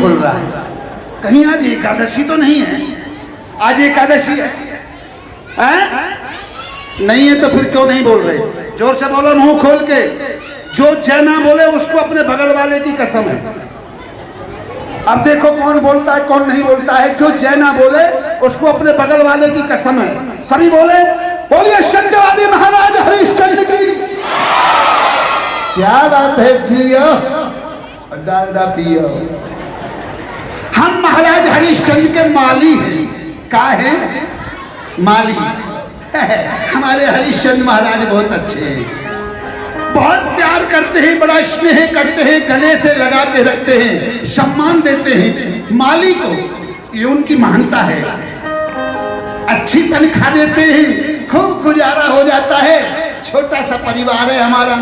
खुल रहा है। कहीं आज एकादशी तो नहीं है? आज एकादशी है? नहीं है तो फिर क्यों नहीं बोल रहे? जोर से बोलो, मुंह खोल के। जो जय ना बोले उसको अपने बगल वाले की कसम है। अब देखो कौन बोलता है कौन नहीं बोलता है। जो जय ना बोले उसको अपने बगल वाले की कसम है। सभी बोले, बोलिए सत्यवादी महाराज हरिश्चंद्र की। क्या बात है, जियो डालडा पियो। हम महाराज हरिश्चंद्र के माली हैं। का है? माली। हमारे हरिश्चंद्र महाराज बहुत अच्छे हैं, बहुत प्यार करते हैं, बड़ा स्नेह करते हैं, गले से लगा के रखते हैं, सम्मान देते हैं माली को। ये उनकी महानता है। अच्छी तनख्वाह देते हैं, खूब गुजारा हो जाता है। छोटा सा परिवार है हमारा।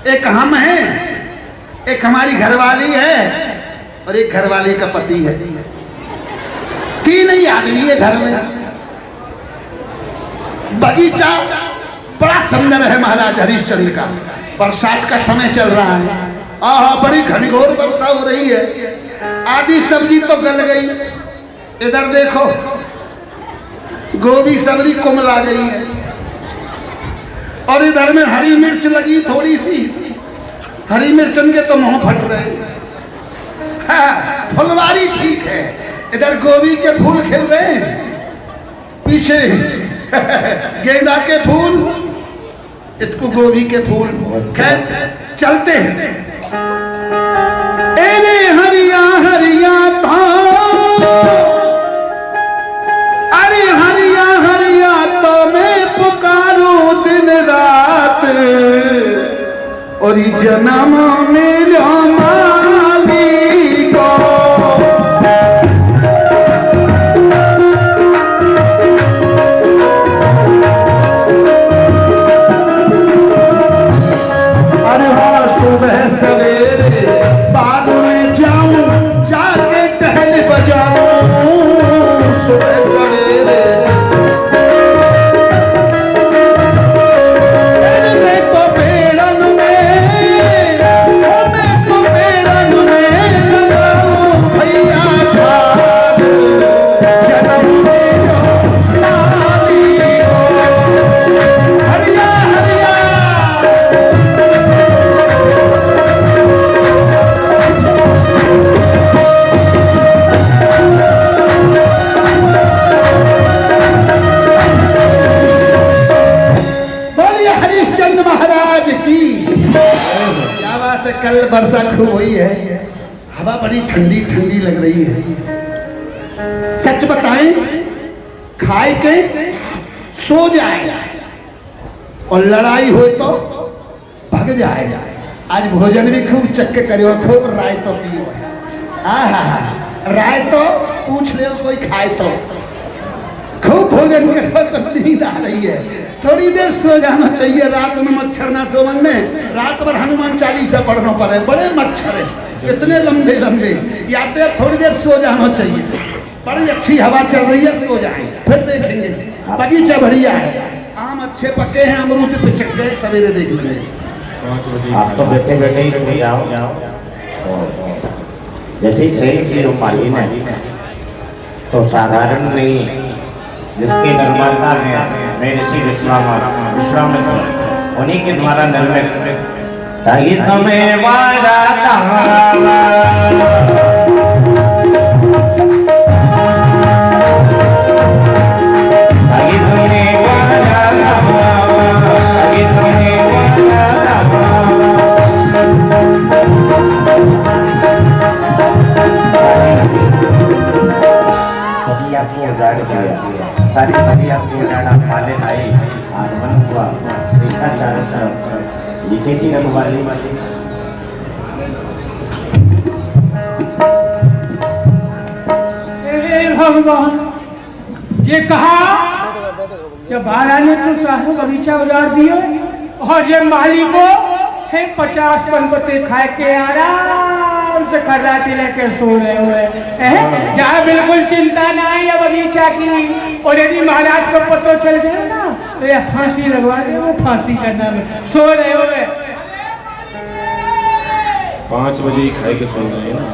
एक हम हैं, एक हमारी घरवाली है और एक घरवाली का पति है। तीन ही आदमी है घर में। बगीचा बड़ा सुंदर है महाराज हरिश्चंद्र का। बरसात का समय चल रहा है। आहा, बड़ी घनघोर वर्षा हो रही है। आधी सब्जी तो गल गई। इधर देखो, गोभी सब्जी कुमला गई है और इधर में हरी मिर्च लगी थोड़ी सी। हरी मिर्चन के तो मुंह फट रहे हैं। हाँ, फुलवारी ठीक है। इधर गोभी के फूल खिल रहे हैं, पीछे गेंदा के फूल, इसको गोभी के फूल। खैर चलते हैं। अरे हरिया हरिया था, अरे हरिया हरिया तो मैं पुकारूं दिन रात, और जन्म मेरा माली को। सुबह सवेरे बाग में जाऊं, जाके टहल बजाऊं। सुबह सवेरे मैं तो पेड़न में, मैं तो पेड़न में लगाऊं भैया खाद, जन्म मेरा माली को। हरिया हरिया कल वर्षा खूब हुई है, हवा बड़ी ठंडी ठंडी लग रही है। सच बताएं, खाए के सो जाए और लड़ाई हो तो भग जाए। आज भोजन भी खूब चक्के करियो, खूब राय तो पियो। राय तो पूछ ले कोई खाए तो। खूब भोजन करो तो नींद आ रही है। थोड़ी देर सो जाना चाहिए। रात में मच्छर ना सोवन ने, रात भर हनुमान चालीसा पढ़ना पड़े। बड़े मच्छर है, इतने लंबे लंबे। या तो थोड़ी देर सो जाना चाहिए। बड़ी अच्छी हवा चल रही है, सो जाए फिर देखेंगे। बगीचा बढ़िया है, आम अच्छे पके हैं, अमरूद पिचक गए, सवेरे देख लेंगे। आप तो बैठे बैठे ही सो जाओ। जैसे ही सही की रूपाली ने तो साधारण नहीं, जिसके निर्माता है मैं ऋषि विश्वामित्र, उन्हीं के द्वारा निर्मित ताकि तुम्हें वारा सारी दुनिया को जाना माले आई आगमन हुआ। देखा चारों तरफ ये कैसी रखवाली वाली। भगवान, ये कहा कि महारानी को साहू बगीचा उजाड़ दियो और ये माली को 50 पनपते खाए के आराम से खर्राटी लेके सो रहे हुए। जहाँ बिल्कुल चिंता ना आई है बगीचा की। और यदि महाराज को पता चल गया ना तो यह फांसी लगवा रहे, वो फांसी का नाम है। सो रहे हुए 5 बजे ही खाए के सो गए ना।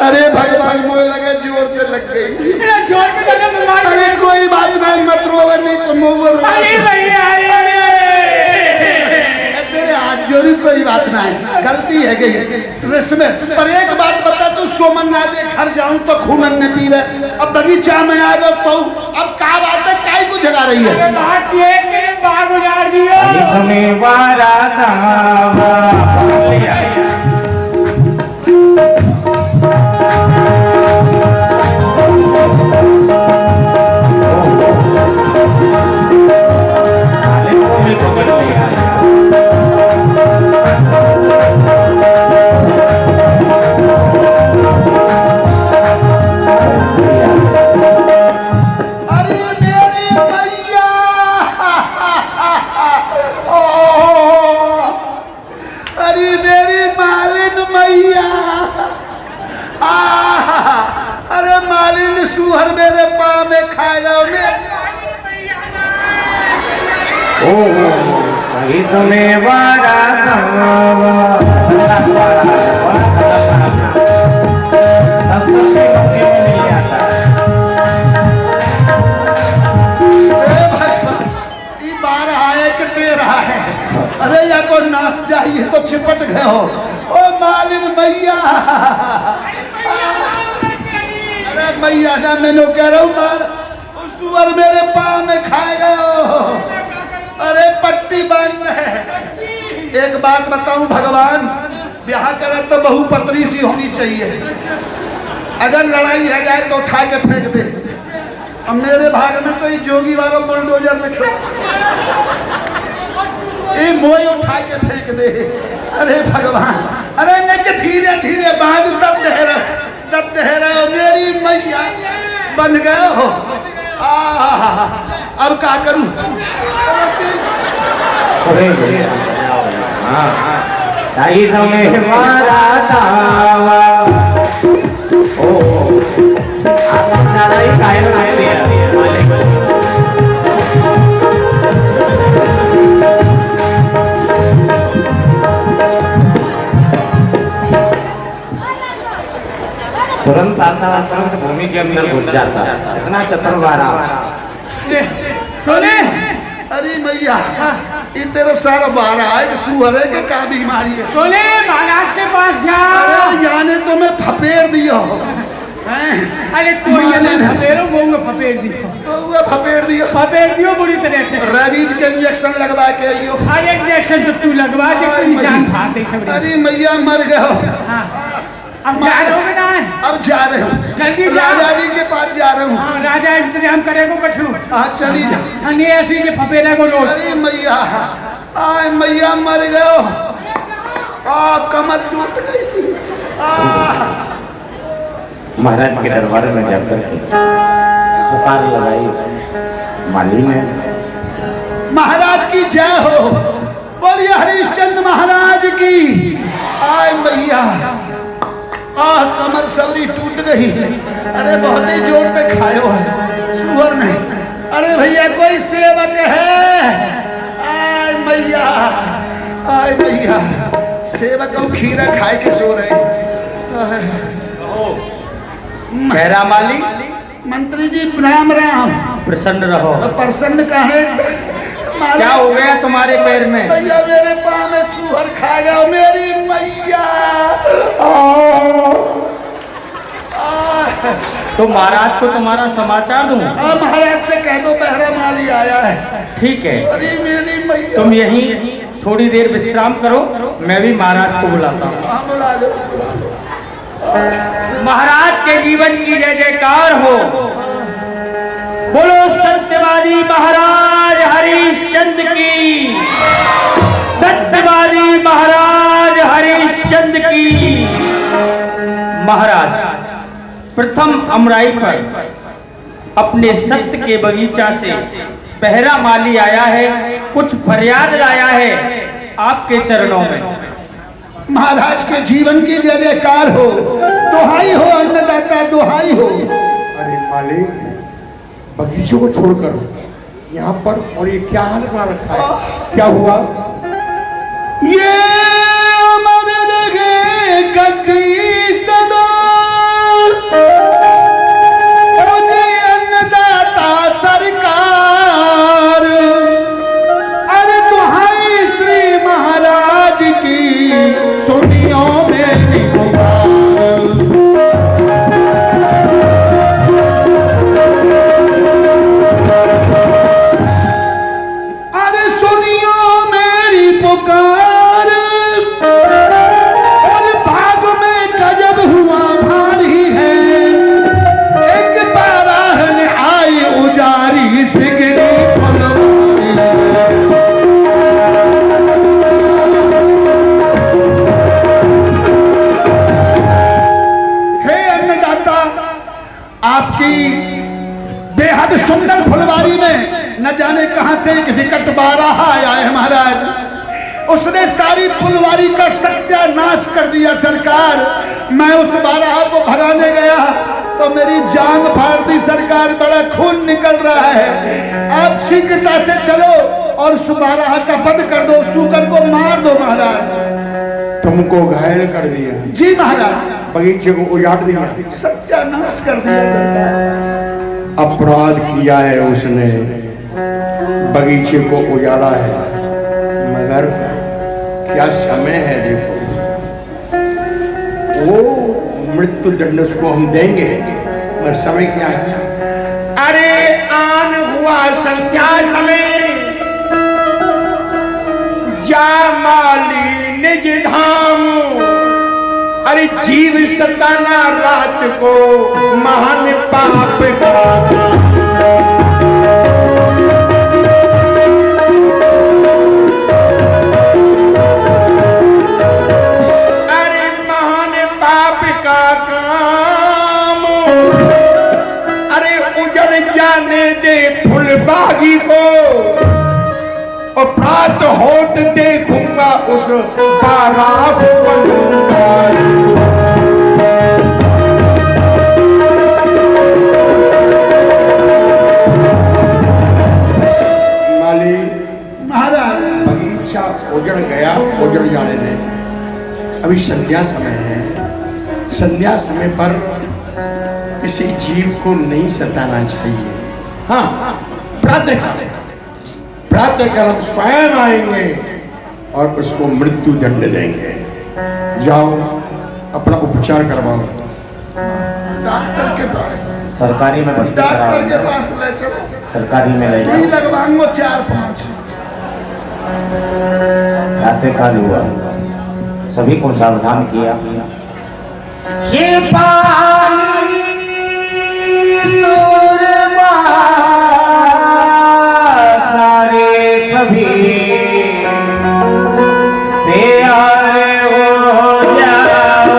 अरे भगवान मोह लगे जोर से लग गई। मेरा जोर में लगा बीमार। अरे कोई बात नहीं, मत रोवे, नहीं तो मुंह अरे भैया अरे तेरे हाथ जोड़ी, कोई बात नहीं, गलती है गई इसमें। पर एक बात बता, तू सोमन ना दे घर जाऊं तो खूनन ने पीवे, अब बगीचा में आ गए तो अब क्या बात है, काय को जगा रही है? अरे बात ये के बाग उजाड़ दियो। इसमें वारा दावा सूहर मेरे पाँव में खाएगा उन्हें। इसमें वारा बार आए कि दे रहा है। अरे या को नाच जाइए तो चिपट गए हो। ओ मालिन मैया, अरे मैया ना, मैंने कह रहा हूँ मार, उस सुअर मेरे पाँव में खाएगा। अरे पट्टी बांध है। एक बात बताऊं भगवान, ब्याह करे तो बहू पतली सी होनी चाहिए, अगर लड़ाई रह जाए तो उठा के फेंक दे। अब मेरे भाग में तो ये जोगी वाला बुलडोजर लिखा, ये मोई उठा के फेंक दे। अरे भगवान, अरे नहीं धीरे धीरे बांध, दब दे रहे हो मेरी मैया, बन गए हो। अब क्या करूं? मारा दावा तुरंत आता, तुरंत भूमि के अंदर घुस जाता, इतना चतुरवारा। सोने, अरे मैया, ये तेरा सारा बारह है, सुअर है कि क्या बीमारी है? सोने महाराज के पास जा। अरे जाने तो मैं फपेर दियो। अरे कोई फपेरो मुंह में फपेर दियो, तो फपेर दियो बुरी तरह से। रैबीज के इंजेक्शन लगवा के आइयो। अरे इंजेक्शन तो तू लगवा दे, कोई जान भाग दे सब। अरे मैया मर गए हो। हाँ, अब जा रहे हो कि ना? अब जा रहे हो, जल्दी राजा जी के पास जा रहा हूँ। हाँ, राजा इंतजाम करेगा कछु। हाँ चली जा। नहीं ऐसी के फपेरा को लोग। अरे मैया, आय मैया मर गए हो। कमर टूट गई। महाराज के दरबार में जाकर पुकार लगाई, माली ने महाराज की जय हो, बोलिए हरिश्चंद्र महाराज की। आय मैया, कमर सवरी टूट गई। अरे बहुत ही जोर पे खायो है सुअर ने। अरे भैया कोई सेवक है? आय मैया, आय मैया, सेवक को खीरा खाए के सो रहे। मेरा माली, मंत्री जी राम राम। प्रसन्न रहो। प्रसन्न काहे? क्या हो गया तुम्हारे पैर में? भैया मेरे पाँव में सूहर खा गया मेरी मैया। तो महाराज को तुम्हारा समाचार दूं? महाराज से कह दो बहरा माली आया है। ठीक है, अरे मेरी मैया, तुम यहीं थोड़ी देर विश्राम करो, मैं भी महाराज को बुलाता हूँ। बुला लो। महाराज के जीवन की जय जयकार हो। बोलो सत्यवादी महाराज हरिश्चंद्र की, सत्यवादी महाराज हरिश्चंद्र की। महाराज, प्रथम अमराई पर अपने सत्य के बगीचा से पहरा माली आया है, कुछ फरियाद लाया है आपके चरणों में। महाराज के जीवन की जय जयकार हो, दुहाई हो अन्नदाता, दुहाई हो। अरे मालिक, बगीचों को छोड़कर यहाँ पर, और ये क्या हाल बना रखा है? क्या हुआ? ये अमर रहे गद्दी सदा, आपकी बेहद सुंदर फुलवारी में न जाने कहां से एक विकट बारह आया है महाराज। उसने सारी फुलवारी का सत्यानाश कर दिया सरकार। मैं उस बारह को भगाने गया तो मेरी जांग फाड़ दी सरकार, बड़ा खून निकल रहा है। आप शीघ्रता से चलो और उस बारह का वध कर दो, सूकर को मार दो महाराज। तुमको घायल कर दिया? जी महाराज। बगीचे को उजाड़ दिया? सत्यानाश कर दिया सरकार। अपराध किया है उसने, बगीचे को उजाड़ा है, मगर क्या समय है देखो। वो मृत्यु दंड उसको हम देंगे, मगर समय क्या है? अरे आन हुआ संध्या समय, जा माली निज धाम। अरे जीव सताना रात को महान पाप का। अरे महान पाप का काम, अरे उजड़ जाने दे फुलबागी को, और प्रात होत देखूंगा उस बारह का। माली महाराज बगीचा उजड़ गया, उजड़ जाने दे। अभी संध्या समय है, संध्या समय पर किसी जीव को नहीं सताना चाहिए। हाँ, प्रातःकाल हम स्वयं आएंगे और उसको मृत्यु दंड देंगे। जाओ अपना उपचार करवाओ। डॉक्टर के पास, सरकारी में भर्ती डॉक्टर के करा, पास ले चलो। सरकारी में ले सुई जाओ। लगवाऊंगा 4-5। प्रातःकाल हुआ, सभी को सावधान किया। सारे सभी तैयार हो जाओ।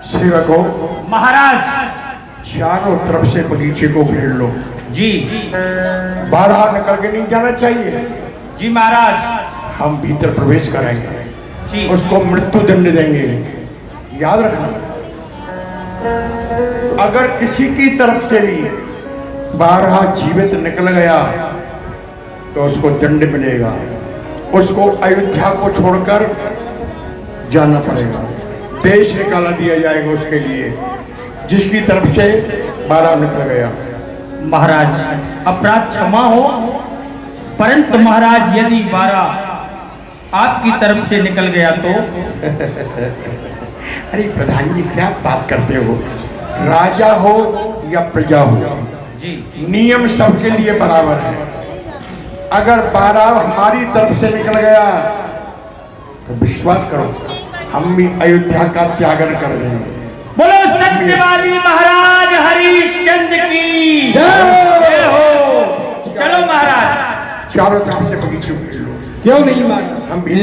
सेवकों, महाराज। चारों तरफ से बगीचे को घेर लो। जी बाहर निकल के नहीं जाना चाहिए। जी महाराज। हम भीतर प्रवेश करेंगे, जी उसको मृत्यु दंड देंगे। याद रखना, अगर किसी की तरफ से भी बारह जीवित निकल गया तो उसको दंड मिलेगा। उसको अयोध्या को छोड़कर जाना पड़ेगा, देश निकाला दिया जाएगा उसके लिए, जिसकी तरफ से बारह निकल गया। महाराज, अपराध क्षमा हो, परंतु महाराज यदि 12 आपकी तरफ से निकल गया तो? अरे प्रधान जी, क्या बात करते हो? राजा हो या प्रजा हो, जी नियम सबके लिए बराबर है। अगर 12 हमारी तरफ से निकल गया तो विश्वास करो, हम भी अयोध्या का त्यागन कर देंगे। बोलो सत्यवादी महाराज हरिश्चंद्र की जय हो। चलो महाराज, चारों तरफ से बगीचे घेर लो। क्यों नहीं माना? हम भी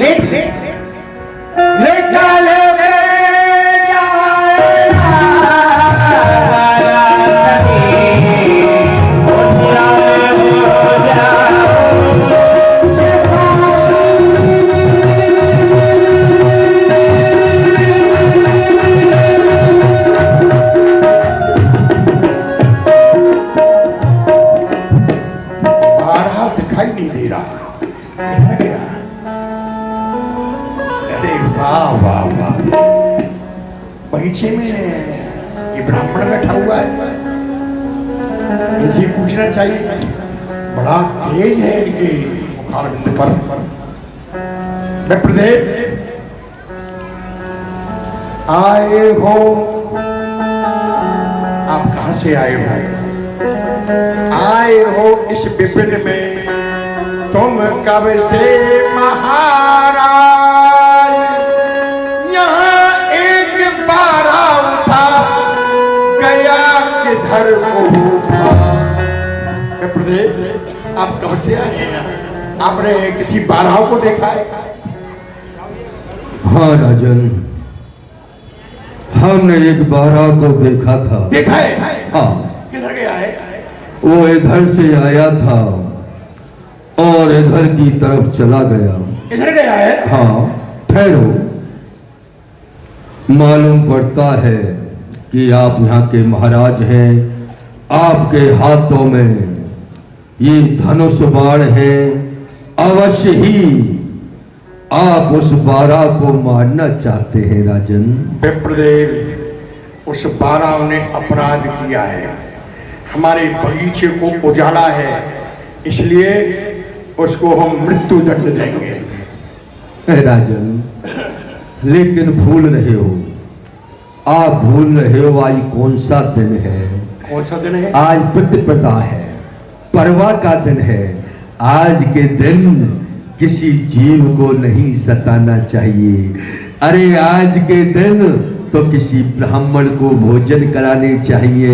दिखाई नहीं दे रहा, गया। अरे वाह वाह वाह, बगीचे में ये ब्राह्मण बैठा हुआ है, इनसे पूछना चाहिए, बड़ा तेज है इनके मुखारबिंद पर। विप्रदेव आए हो, आप कहां से आए हो? आए हो इस विपिन में तुम कब से महाराज? यहाँ एक बारा उठा गया किधर को था? विप्रदेव आप कब से आए हैं? आपने किसी बारह को देखा है? हाँ राजन, हमने एक बारह को देखा था। देखा है? हाँ, किधर गया है? वो इधर से आया था और इधर की तरफ चला गया। इधर गया है? हाँ, ठहरो, मालूम पड़ता है कि आप यहाँ के महाराज हैं। आपके हाथों में ये धनुष बाण है, अवश्य ही आप उस बारह को मारना चाहते हैं राजन। विप्रदेव, उस बारह ने अपराध किया है, हमारे बगीचे को उजाड़ा है, इसलिए उसको हम मृत्यु दंड देंगे। राजन, लेकिन भूल रहे हो, आप भूल रहे हो आज कौन सा दिन है? कौन सा दिन है? आज प्रतिपदा है, परवा का दिन है। आज के दिन किसी जीव को नहीं सताना चाहिए। अरे आज के दिन तो किसी ब्राह्मण को भोजन कराने चाहिए,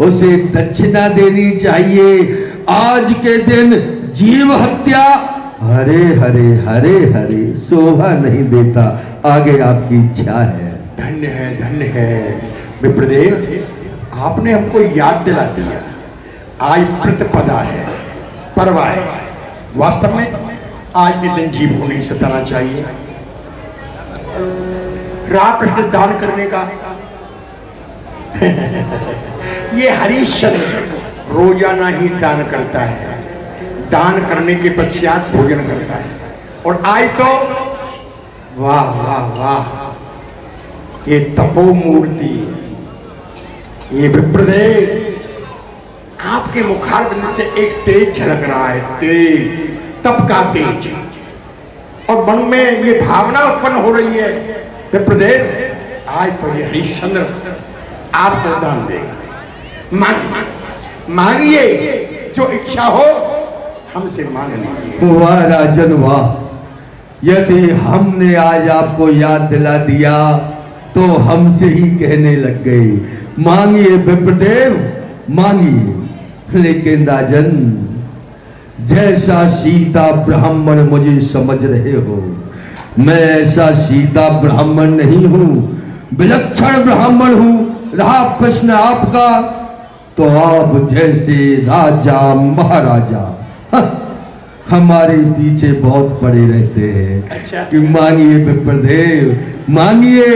उसे दक्षिणा देनी चाहिए। आज के दिन जीव हत्या हरे हरे हरे हरे शोभा नहीं देता। आगे आपकी इच्छा है। धन्य है विप्रदेव, आपने हमको याद दिला दिया। आज प्रतिपदा है, परवा है। वास्तव में आज के दिन जीव को नहीं सताना चाहिए। रामकृष्ण दान करने का ये हरिश्चंद्र रोजाना ही दान करता है, दान करने के पश्चात भोजन करता है। और आज तो वाह वाह वाह, ये तपोमूर्ति, ये विप्रदेव, आपके मुखारबिंद से एक तेज झलक रहा है, तेज, तप का तेज, और मन में ये भावना उत्पन्न हो रही है विप्रदेव, आज तो ये हरिश्चंद्र आपको दान देगा। मांगिए, जो इच्छा हो हमसे मांग लीजिए। वाह राजन वाह, यदि हमने आज आपको याद दिला दिया तो हमसे ही कहने लग गए, मांगिए विप्रदेव मांगिए। लेकिन राजन, जैसा सीता ब्राह्मण मुझे समझ रहे हो, मैं ऐसा सीता ब्राह्मण नहीं हूं, विलक्षण ब्राह्मण हूं। रहा प्रश्न आपका, तो आप जैसे राजा महाराजा हमारे पीछे बहुत पड़े रहते हैं। अच्छा। कि मांगिए विप्रदेव मांगिए,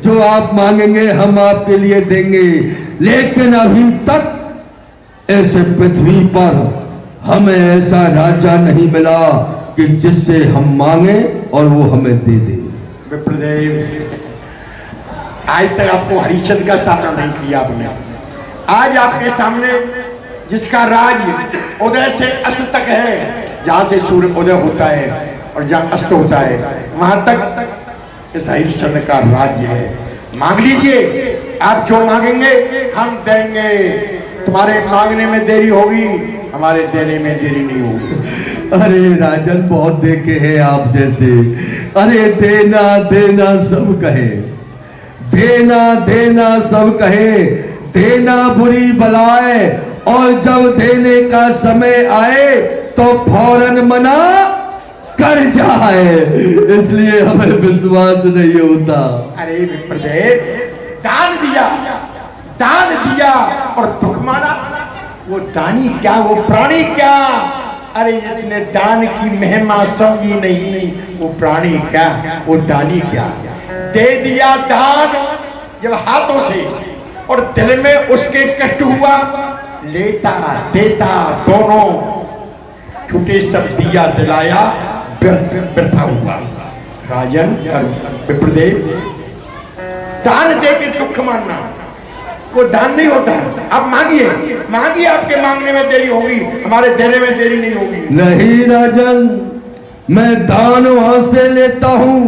जो आप मांगेंगे हम आपके लिए देंगे। लेकिन अभी तक ऐसे पृथ्वी पर हमें ऐसा राजा नहीं मिला कि जिससे हम मांगे और वो हमें दे दे। विप्रदेव, आज तक आपको हरिश्चंद्र का सामना नहीं किया आपने। आज आपके सामने जिसका राज उदय से अस्त तक है, जहां से सूर्य उदय होता है और जहां अस्त होता है, वहां तक इस हरिश्चंद्र का राज्य है। मांग लीजिए, आप जो मांगेंगे हम देंगे। तुम्हारे मांगने में देरी होगी, हमारे देने में देरी नहीं होगी। अरे राजन, बहुत देखे हैं आप जैसे। अरे देना देना सब कहे, देना देना सब कहे, देना बुरी बलाए, और जब देने का समय आए तो फौरन मना कर जाए। इसलिए हमें विश्वास नहीं होता। अरे विप्रदेव, दान दिया और दुख माना, वो दानी क्या, वो प्राणी क्या? अरे जिसने दान की महिमा समझी नहीं, वो प्राणी क्या, वो दानी क्या? दे दिया दान जब हाथों से, और दिल में उसके कष्ट हुआ, लेता देता दोनों छूटे, सब दिया दिलाया व्यर्थ हुआ। राजन विप्रदेव, दान दे के दुख मानना वो दान नहीं होता है। आप मांगिए, मांगिए, आपके मांगने में देरी होगी, हमारे देने में देरी नहीं होगी। नहीं राजन, मैं दान वहां से लेता हूं,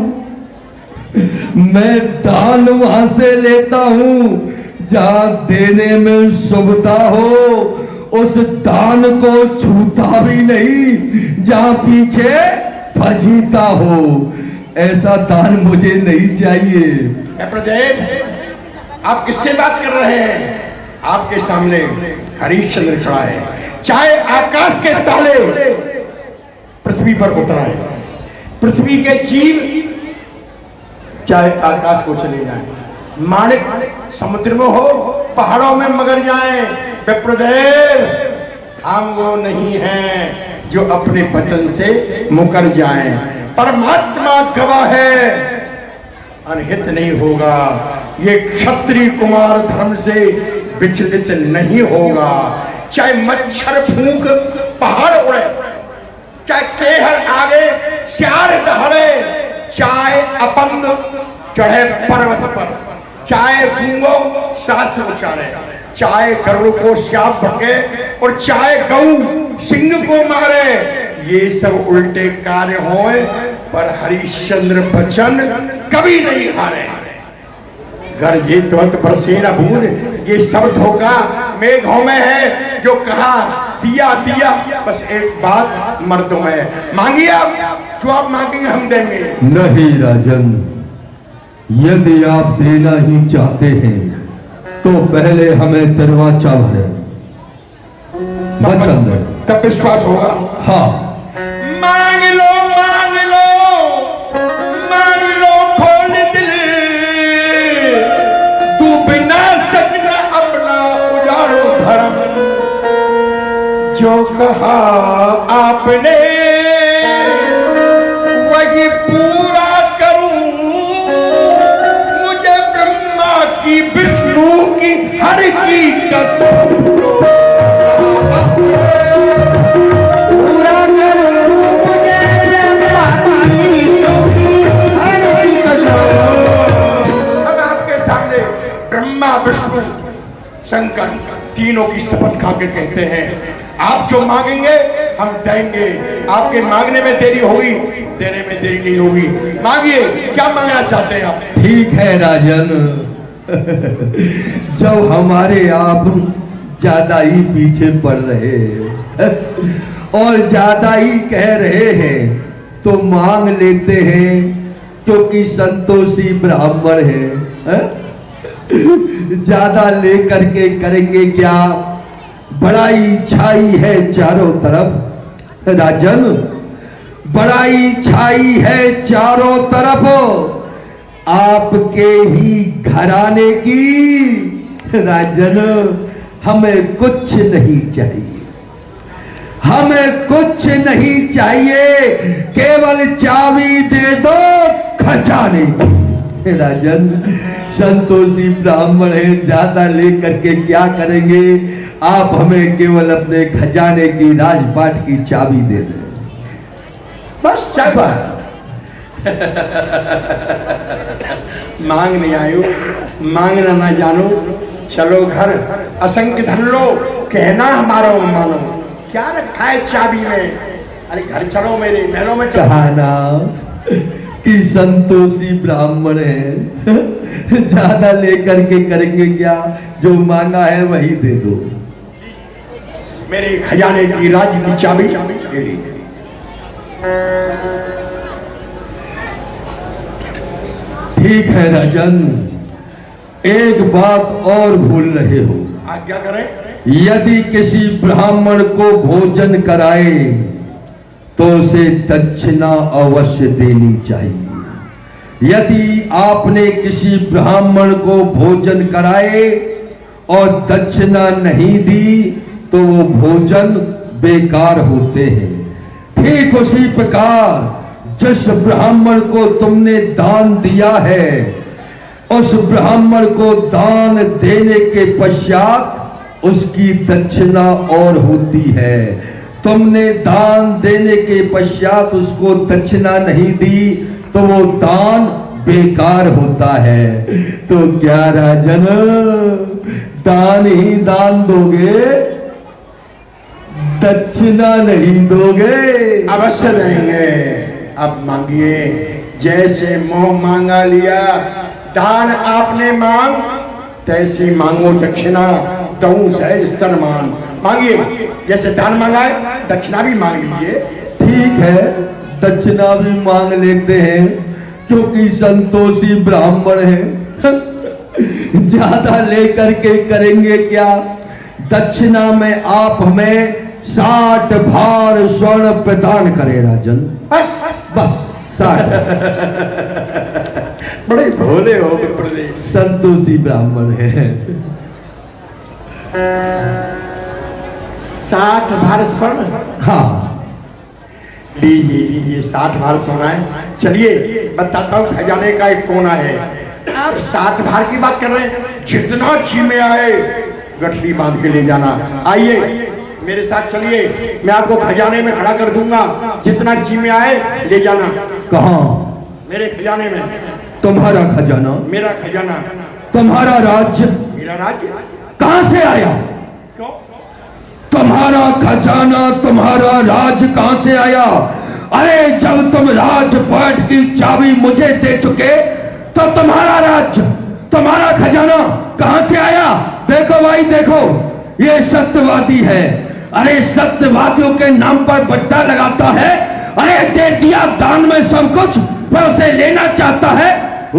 मैं दान वहां से लेता हूं जहां देने में शुभता हो, उस दान को छूता भी नहीं जहां पीछे फजीता हो। ऐसा दान मुझे नहीं चाहिए। प्रदेव, आप किससे बात कर रहे हैं? आपके सामने हरिश्चंद्र खड़ा है। चाहे आकाश के ताले पृथ्वी पर उतराए, पृथ्वी के जीव चाहे आकाश को चले जाए, माणिक समुद्र में हो, पहाड़ों में मगर जाए, विप्रदेव हम वो नहीं हैं जो अपने वचन से मुकर जाएं। परमात्मा गवाह है, अनहित नहीं होगा। ये क्षत्रिय कुमार धर्म से विचलित नहीं होगा। चाहे मच्छर फूंक पहाड़ उड़े, चाहे केहर आगे चार दहाड़े, चाहे अपंग चढ़े पर्वत पर, चाहे गूंगो शास्त्र उच्चारे, चाहे गरुड़ को श्याप भके और चाहे गऊ सिंह को मारे, ये सब उल्टे कार्य होए, पर हरिश्चंद्र वचन कभी नहीं हारे। घर ये तुरंत बरसे न बूंद, ये सब धोखा मेघों में है। जो कहा दिया दिया, बस एक बात मर्दों में। मांगिए आप, जो आप मांगेंगे हम देंगे। नहीं राजन, यदि आप देना ही चाहते हैं तो पहले हमें दरवाजा भरे, वचन दे, तब विश्वास होगा। हाँ, मांग लो, मांग लो, मांग लो, खोल दिल, तू बिना सकना अपना उजाड़ो धर्म। जो कहा आपने वही पूरा करूं, मुझे ब्रह्मा की विष्णु की हर की कसम। विष्णु शंकर तीनों की शपथ खा के कहते हैं, आप जो मांगेंगे हम देंगे। आपके मांगने में देरी होगी, देने में देरी नहीं होगी। मांगिए, क्या मांगना चाहते हैं आप? ठीक है राजन, जब हमारे आप ज्यादा ही पीछे पड़ रहे और ज्यादा ही कह रहे हैं तो मांग लेते हैं, क्योंकि संतोषी ब्राह्मण है। ज्यादा लेकर के करेंगे क्या? बड़ाई छाई है चारों तरफ राजन, बड़ाई छाई है चारों तरफ, आपके ही घराने की। राजन, हमें कुछ नहीं चाहिए, हमें कुछ नहीं चाहिए, केवल चाबी दे दो खजाने की। राजन, संतोषी ब्राह्मण है, ज्यादा लेकर के क्या करेंगे? आप हमें केवल अपने खजाने की, राजपाट की चाबी दे दें, बस चाबा। मांग नहीं आयो, मांगना ना जानो, चलो घर असंख्य धन लो, कहना हमारा मानो। क्या रखा है चाबी में? अरे घर चलो, मेरे महलों में चलो। कहना कि संतोषी ब्राह्मण है, ज्यादा लेकर के करेंगे क्या? जो मांगा है वही दे दो। मेरे खजाने की राज की चाबी दे दी। ठीक है राजन, एक बात और भूल रहे हो। आप क्या करें? यदि किसी ब्राह्मण को भोजन कराए तो उसे दक्षिणा अवश्य देनी चाहिए। यदि आपने किसी ब्राह्मण को भोजन कराए और दक्षिणा नहीं दी तो वो भोजन बेकार होते हैं। ठीक उसी प्रकार जिस ब्राह्मण को तुमने दान दिया है, उस ब्राह्मण को दान देने के पश्चात उसकी दक्षिणा और होती है। तुमने दान देने के पश्चात उसको दक्षिणा नहीं दी तो वो दान बेकार होता है। तो क्या राजन, दान ही दान दोगे, दक्षिणा नहीं दोगे? अवश्य देंगे। अब मांगिए, जैसे मोह मांगा लिया, दान आपने मांग तैसी मांगो दक्षिणा, दऊं सहज सन्मान। मांगिए, जैसे दान मांगा है दक्षिणा भी मांग लीजिए। ठीक है, दक्षिणा भी मांग लेते हैं, क्योंकि संतोषी ब्राह्मण है। ज्यादा लेकर के करेंगे क्या? दक्षिणा में आप हमें 60 भार स्वर्ण प्रदान करें राजन। बस बस 60। बड़े भोले हो विप्रदेव। संतोषी ब्राह्मण है। 60 भार स्वर्ण। हाँ, लीजिए लीजिए, 60 भार स्वर्ण है। चलिए बताता हूँ खजाने का एक कोना है। आप 60 भार की बात कर रहे हैं, जितना जी में आए गठरी बांध के ले जाना। आइए मेरे साथ चलिए, मैं आपको खजाने में खड़ा कर दूंगा, जितना जी में आए ले जाना। कहाँ? मेरे खजाने में। तुम्हारा खजाना? मेरा खजाना। तुम्हारा राज्य? मेरा राज्य। कहां से आया? क्यों? तुम्हारा खजाना, तुम्हारा राज कहां से आया? अरे जब तुम राजपाट की चाबी मुझे दे चुके, तो तुम्हारा राज्य, तुम्हारा खजाना कहां से आया? देखो भाई देखो, ये सत्यवादी है। अरे सत्यवादियों के नाम पर बट्टा लगाता है। अरे दे दिया दान में सब कुछ, फिर उसे लेना चाहता है।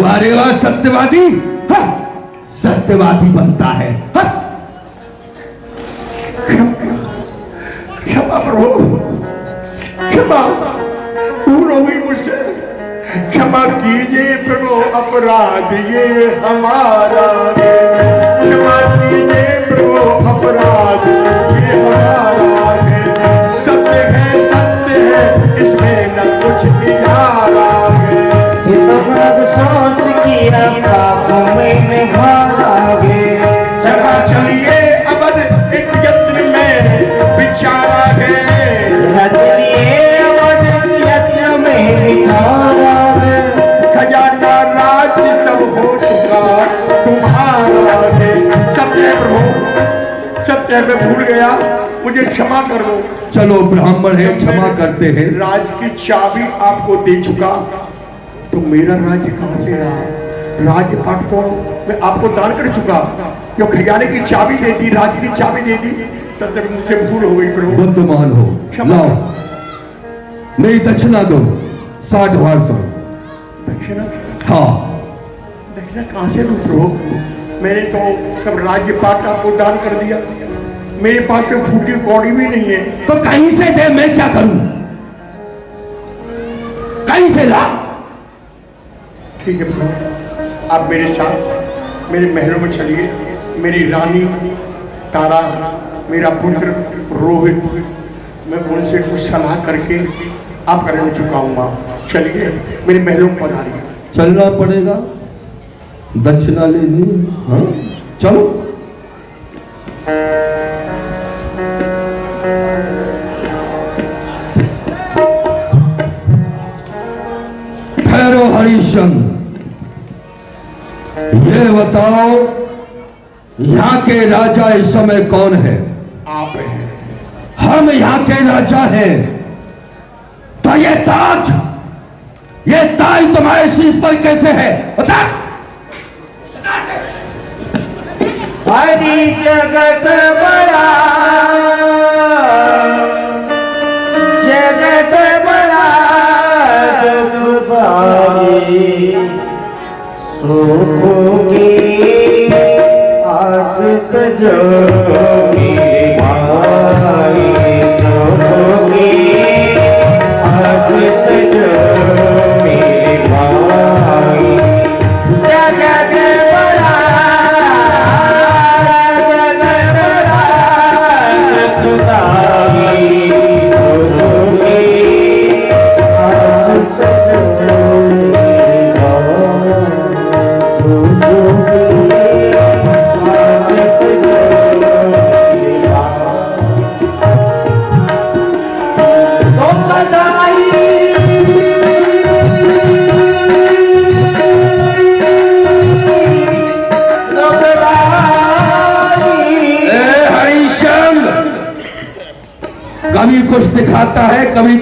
अरे वाह सत्यवादी, हाँ, सत्यवादी बनता है। हाँ? क्षमा प्रभु, क्षमा, भूल हो गई मुझसे, क्षमा कीजिए प्रभु, अपराध ये हमारा। क्षमा कीजिए प्रभु, अपराध ये हमारा है। सत्य है, इसमें न कुछ इजारा है। सोच किया पाप में हारागे। चला चलिए अवध एक यत्न में विचारा है। चलिए अवध यत्न में विचारा है। खजाना राज्य सब हो चुका तुम्हारा है। सत्य प्रभु, सत्य में भूल गया, मुझे क्षमा कर दो। चलो ब्राह्मण है, क्षमा करते हैं। राज की चाबी आपको दे चुका, तो मेरा राज्य कहां से रहा? राजपाट को मैं आपको दान कर चुका, जो खजाने की चाबी दे दी, राज की चाबी दे दी। सत्य में मुझसे भूल हो गई प्रभु। बुद्धिमान हो, लाओ मेरी दक्षिणा दो, 60 भार स्वर्ण। दक्षिणा? हाँ। दक्षिणा कहां से दूं प्रभु? मैंने तो सब राज्यपाट आपको दान कर दिया, मेरे पास तो फूटी कौड़ी भी नहीं है। तो कहीं से दे, मैं क्या करूं? कहीं से ला। ठीक है प्रभु, आप मेरे साथ मेरे महलों में चलिए। मेरी रानी तारा, मेरा पुत्र रोहित, मैं उनसे कुछ सलाह करके आपका ऋण चुकाऊंगा। चलिए मेरे महलों में पधारिए। चलना पड़ेगा, दक्षिणा लेनी है। हाँ चलो। ठहरो हरिश्चंद्र, ये बताओ यहाँ के राजा इस समय कौन है? आप हैं। हम यहाँ के राजा हैं। तो ये ताज तुम्हारे शीश पर कैसे है? बता। हरि जगत बड़ा, जगत बड़ा दुखदाई। सुखों की आस तजो मेरे भाई। सुखों की आस तजो मेरे भाई। जगत बड़ा, जगत बड़ा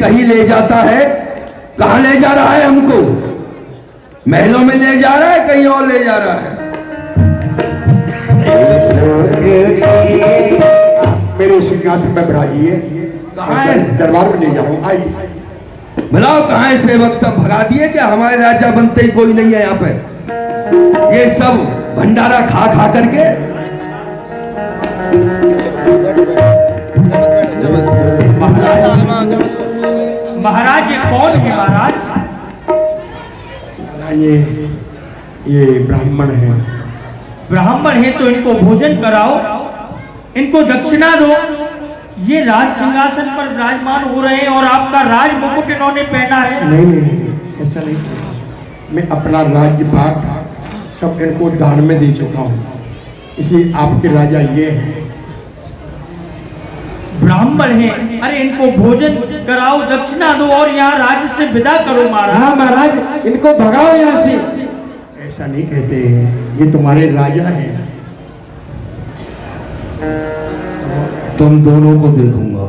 कहीं ले जाता है। कहाँ ले जा रहा है हमको? महलों में ले जा रहा है, कहीं और ले जा रहा है? मेरे सिंहासन में बिराजिए। कहाँ है? दरबार में ले जाऊँ। आइए बुलाओ। कहाँ है सेवक? सब भगा दिए क्या? हमारे राजा बनते ही कोई नहीं है यहाँ पे। ये सब भंडारा खा खा करके। महाराज ये कौन है महाराज? ये ब्राह्मण है। ब्राह्मण है तो इनको भोजन कराओ, इनको दक्षिणा दो। ये राज सिंहासन पर विराजमान हो रहे हैं और आपका राज मुकुट इन्होंने पहना है। नहीं, ऐसा नहीं। मैं अपना राज्यभार सब इनको दान में दे चुका हूँ, इसलिए आपके राजा ये हैं। ब्राह्मण है, अरे इनको भोजन कराओ, दक्षिणा दो और यहाँ राज्य से विदा करो महाराज। हाँ महाराज, इनको भगाओ यहाँ से। ऐसा नहीं कहते, ये तुम्हारे राजा हैं। तुम दोनों को देखूंगा।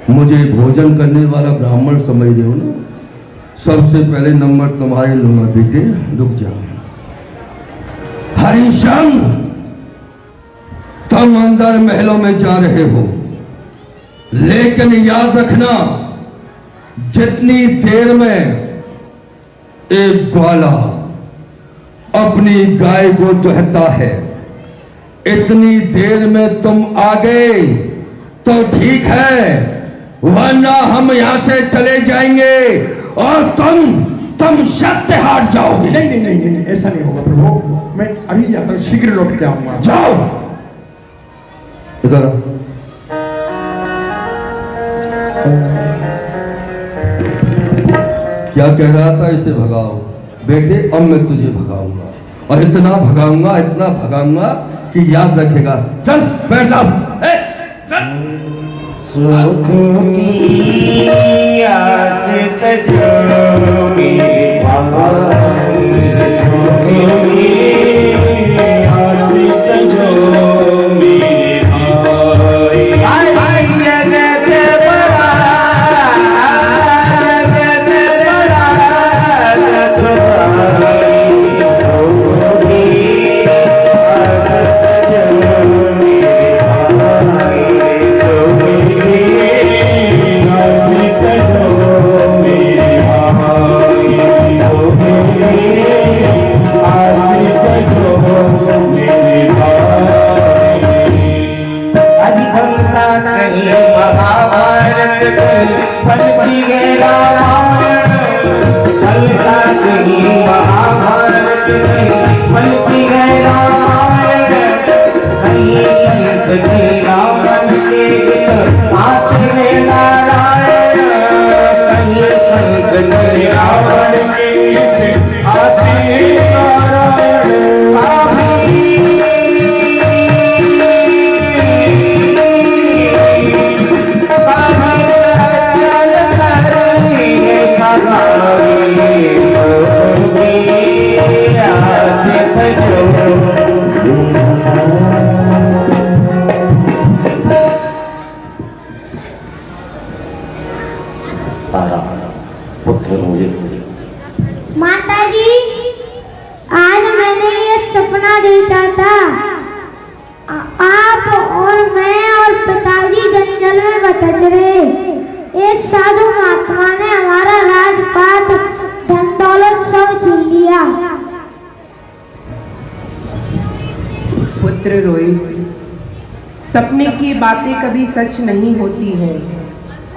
मुझे भोजन करने वाला ब्राह्मण समझ रहे हो ना? सबसे पहले नंबर तुम्हारे लूंगा बेटे, रुक जाओ। हरिशंग, तुम अंदर महलों में जा रहे हो, लेकिन याद रखना जितनी देर में एक ग्वाला अपनी गाय को दुहता है, इतनी देर में तुम आ गए तो ठीक है, वरना हम यहां से चले जाएंगे और तुम सत्य हार जाओगे। नहीं, ऐसा नहीं होगा प्रभु। मैं अभी जाता हूँ, शीघ्र लौट के आऊंगा। जाओ इधर। क्या कह रहा था? इसे भगाओ बेटे। अब मैं तुझे भगाऊंगा और इतना भगाऊंगा कि याद रखेगा। चल बैठ जाओ। सुख की आस तजो मेरे भाई, सुख की आस तजो मेरे भाई। भाई जगत बड़ा, जगत बड़ा जगत भाई, सुख की आस तजो मेरे भाई, सुख माताजी, आज मैंने ये सपना देखा था। आप और मैं और पिताजी जंगल में भटक रहे। एक साधु महात्मा ने हमारा राजपाट, धन दौलत सब छीन लिया। पुत्र रोहित, सपने की बातें कभी सच नहीं होती हैं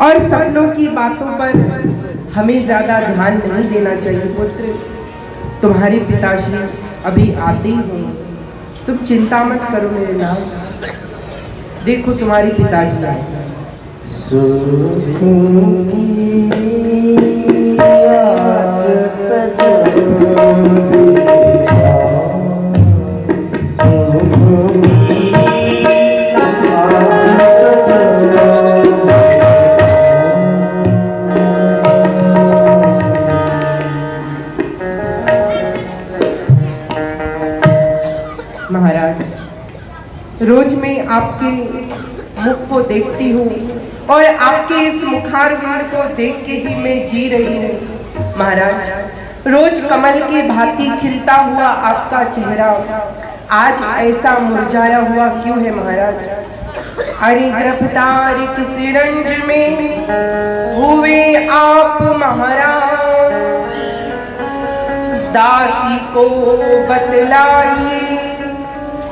और सपनों की बातों पर हमें ज्यादा ध्यान नहीं देना चाहिए। पुत्र, तुम्हारे पिताश्री अभी आते ही होंगे, तुम चिंता मत करो मेरे नाम। देखो तुम्हारे पिताजी आए। सुख की आस तजो महाराज, रोज मैं आपके मुख को देखती हूँ और आपके इस मुखारविंद को देख के ही मैं जी रही हूँ। महाराज, रोज कमल की भांति खिलता हुआ आपका चेहरा आज ऐसा मुरझाया हुआ क्यों है महाराज? अरे गिरफ्तार किस रंज में हुए आप महाराज, दासी को बतलाइए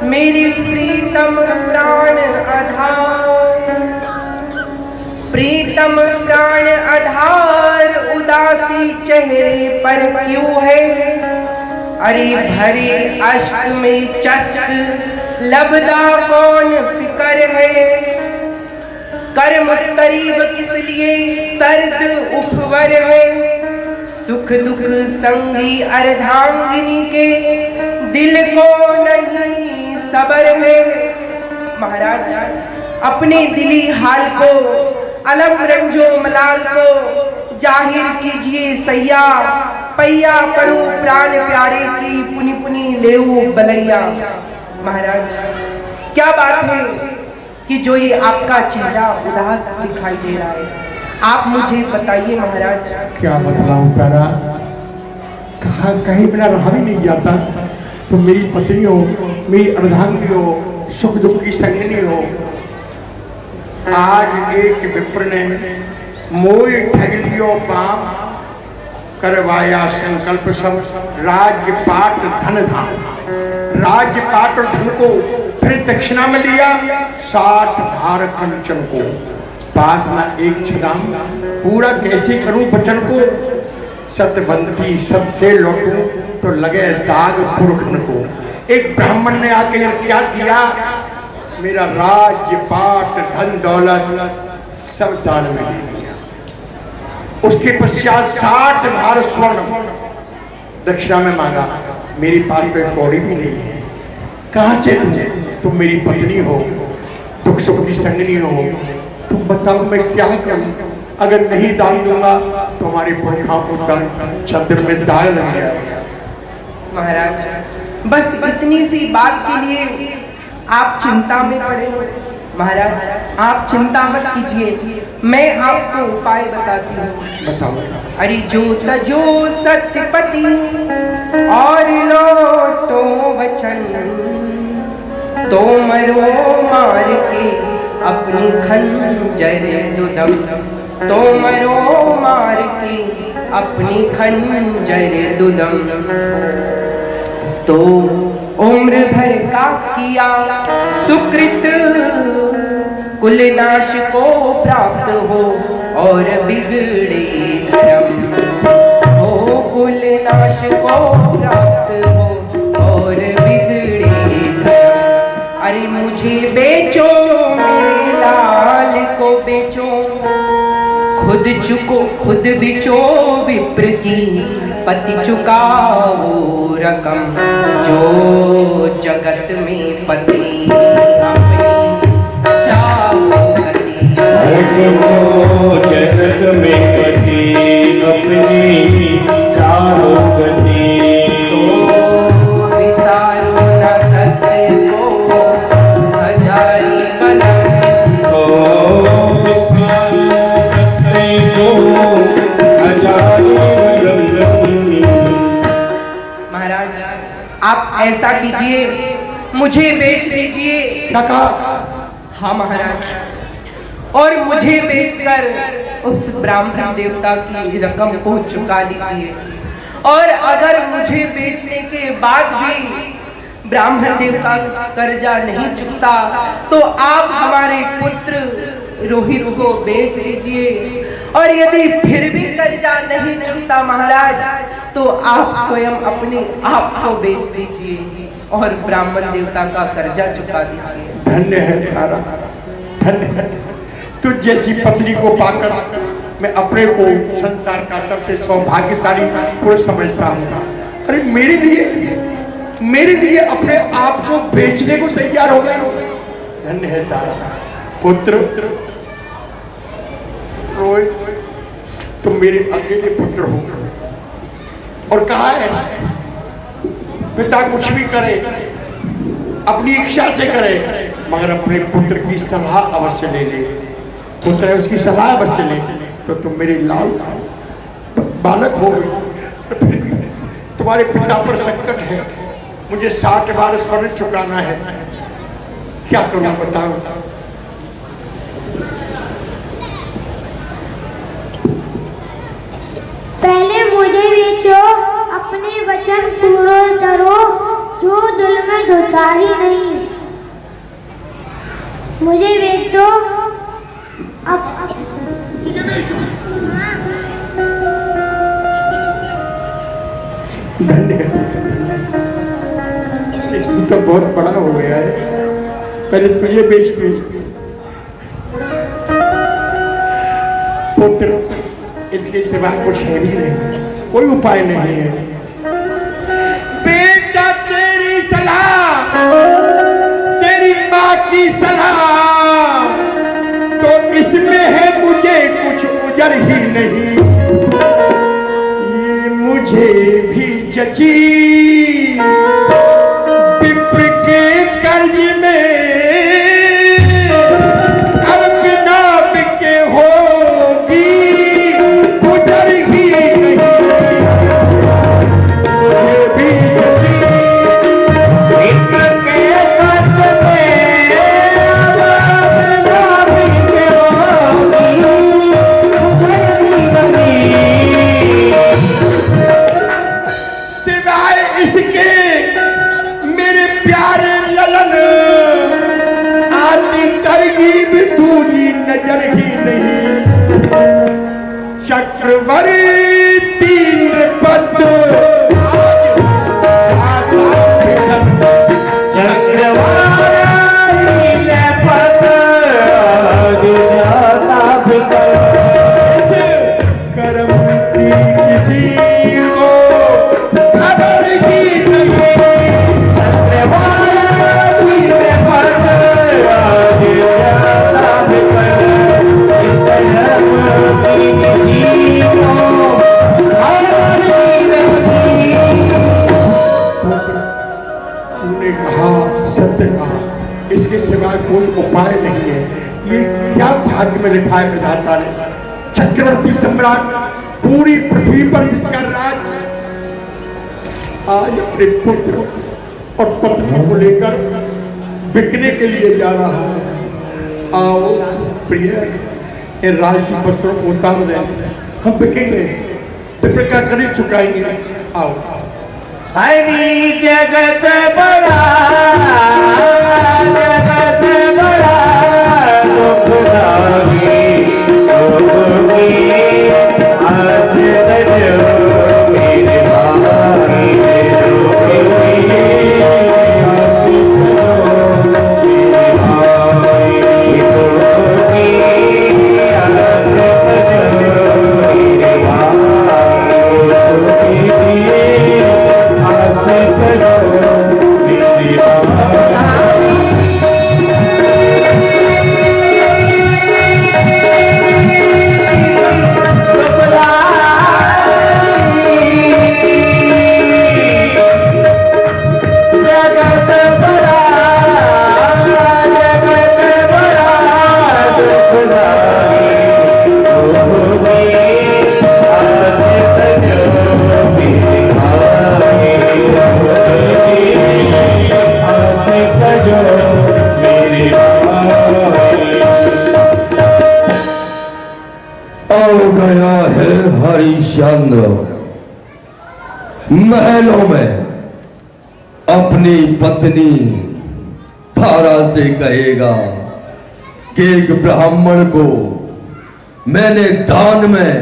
मेरी प्रीतम प्राण आधार, प्रीतम प्राण आधार उदासी चेहरे पर क्यों है? अरे भरे अश्क में चस्क लबदा कौन फिकर है? कर मुस्तरीब किस लिए सर्द उपवर है? सुख दुख संगी अर्धांगिनी के दिल को नहीं सबर है। महाराज, अपने दिली हाल को, अलम रंजो मलाल को जाहिर कीजिए सैया, पैया परू प्राण प्यारे की पुनी पुनी लेऊ बलैया। महाराज, क्या बात है कि जो ये आपका चेहरा उदास दिखाई दे रहा है? आप मुझे बताइए महाराज। क्या बतलाऊं प्यारा, कहा कहीं बिना रहा भी नहीं जाता। तुम मेरी पत्नी हो, मेरी अर्धांगिनी हो, सुख दुख की संगिनी हो। आज एक विप्र ने मोह ठग लियो पाप, करवाया संकल्प सब राज्य पाट धन धाम। राज्य पाट और धन को फिर दक्षिणा में लिया, 60 भार कंचन को। पास ना एक छदाम, पूरा कैसे करूं वचन को? सतबंती सबसे लौटूं तो लगे दाग पुरखन को। एक ब्राह्मण ने आके क्या किया? मेरा राज्य पाट धन दौलत सब दान में दे दिया। उसके पश्चात 60 भार स्वर्ण दक्षिणा में मांगा। मेरे पास तो एक कौड़ी भी नहीं है। कहां से तुम मेरी पत्नी हो, दुख सुख की संगनी हो, तुम बताओ मैं क्या करूं? अगर नहीं दान दूंगा तो हमारे पुरखा छत्र में दाल लग जाएगा। महाराज, बस इतनी सी बात के लिए आप चिंता में पड़े हो। महाराज, आप चिंता मत कीजिए, मैं आपको उपाय बताती हूँ। बताओ। अरे जो तजो सत्यपति और लौटो वचन, तो मरो मार के अपनी खंजर दुदम, तो मरो मार के अपनी खंजर दुदम। तो उम्र भर का किया सुकृत कुलनाश को प्राप्त हो और बिगड़े धर्म, हो कुलनाश को प्राप्त हो और बिगड़े धर्म। अरे मुझे बेचो, मेरे लाल को बेचो, खुद बिचो विप्र की पति चुकाओ रकम, जो जगत में पत्नी जगत में पति अपनी चाहो गति, तो विसारो न सत्य को हजारी बलम, तो विसारो सत्य को हजारी बलम। महाराज, आप ऐसा कीजिए, मुझे बेच दीजिए। क्या कहा? हाँ महाराज, और मुझे बेचकर उस ब्राह्मण देवता की रकम को चुका लीजिए। और अगर मुझे बेचने के बाद भी ब्राह्मण देवता कर्जा नहीं चुकता तो आप हमारे पुत्र रोहित को बेच दीजिए। और यदि फिर भी कर्जा नहीं चुकता महाराज, तो आप स्वयं अपने आप को बेच दीजिए और ब्राह्मण देवता का कर्जा चुका दीजिए। धन्य है तारा, धन्य है। तुझ जैसी पत्नी को पाकर मैं अपने को संसार का सबसे सौभाग्यशाली पुरुष समझता हूँ। अरे मेरे लिए अपने आप को बेचने को तैयार हो गए। धन्य है तारा। पुत्र रोहित, तुम मेरे अकेले पुत्र हो। और कहा है पिता कुछ भी करे अपनी इच्छा से करे, मगर अपने पुत्र की सलाह अवश्य ले ले। पुत्र है, उसकी सलाह बस चले तो तुम मेरे लाल बालक हो गए। तो फिर भी तुम्हारे पिता पर संकट है, मुझे 60 बार स्वर्ण चुकाना है, क्या करूं बताओ। पहले मुझे बेचो, अपने वचन पूरे करो, जो दिल में दुचारी नहीं। मुझे बेच दो। तू तो बहुत बड़ा हो गया है, पहले तुझे बेच दूं। पुत्र, इसके सिवा कुछ है भी नहीं, कोई उपाय नहीं है। बेटा तेरी सलाह, तेरी माँ की सलाह, तो इसमें है मुझे कुछ उजर ही नहीं। ये मुझे भी जची विप्र के कर्ज में, अब बिना बिके होगी गुजर ही नहीं। ये भी जची विप्र के कर्ज में, अब बिना बिके होगी गुजर ही नहीं। सिवाय इसके मेरे प्यारे ललन, आती तरकीब दूरी नजर ही नहीं। चक्रवर्ती नृपत कर्म की किसी को खबर ही नहीं। तूने कहा, सत्य कहा, इसके सिवाय कोई उपाय नहीं है। ये क्या भाग्य में लिखा है विधाता ने। चक्रवर्ती सम्राट, पूरी पृथ्वी पर जिसका राज, आज अपने पुत्र और पत्नी को लेकर बिकने के लिए जा रहा है। आओ प्रिय, इन राजसी वस्त्रों को उतार दें, हम बिकेंगे, विप्र का कर्ज चुकाएंगे। आओ। हरि जगत बड़ा, जगत बड़ा दुखदाई, दुखी आस तजो मेरे भाई, दुखी आस तजो मेरे भाई, दुखी आस तजो मेरे भाई, दुखी आस तजो मेरे भाई। गया है हरिश्चंद्र महलों में अपनी पत्नी तारा से कहेगा कि एक ब्राह्मण को मैंने दान में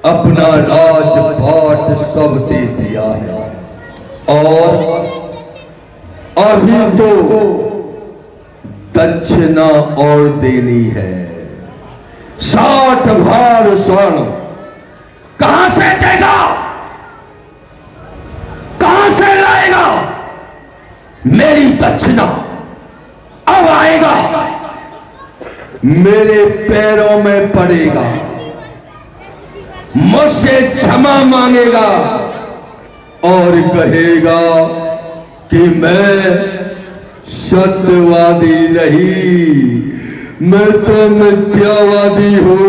अपना राजपाट सब दे दिया है और अभी तो दक्षिणा और देनी है। 60 भार स्वर्ण कहां से देगा, कहां से लाएगा? मेरी दक्षिणा अब आएगा, मेरे पैरों में पड़ेगा, मुझसे क्षमा मांगेगा और कहेगा कि मैं सत्यवादी नहीं, मैं तो मिथ्यावादी हूँ।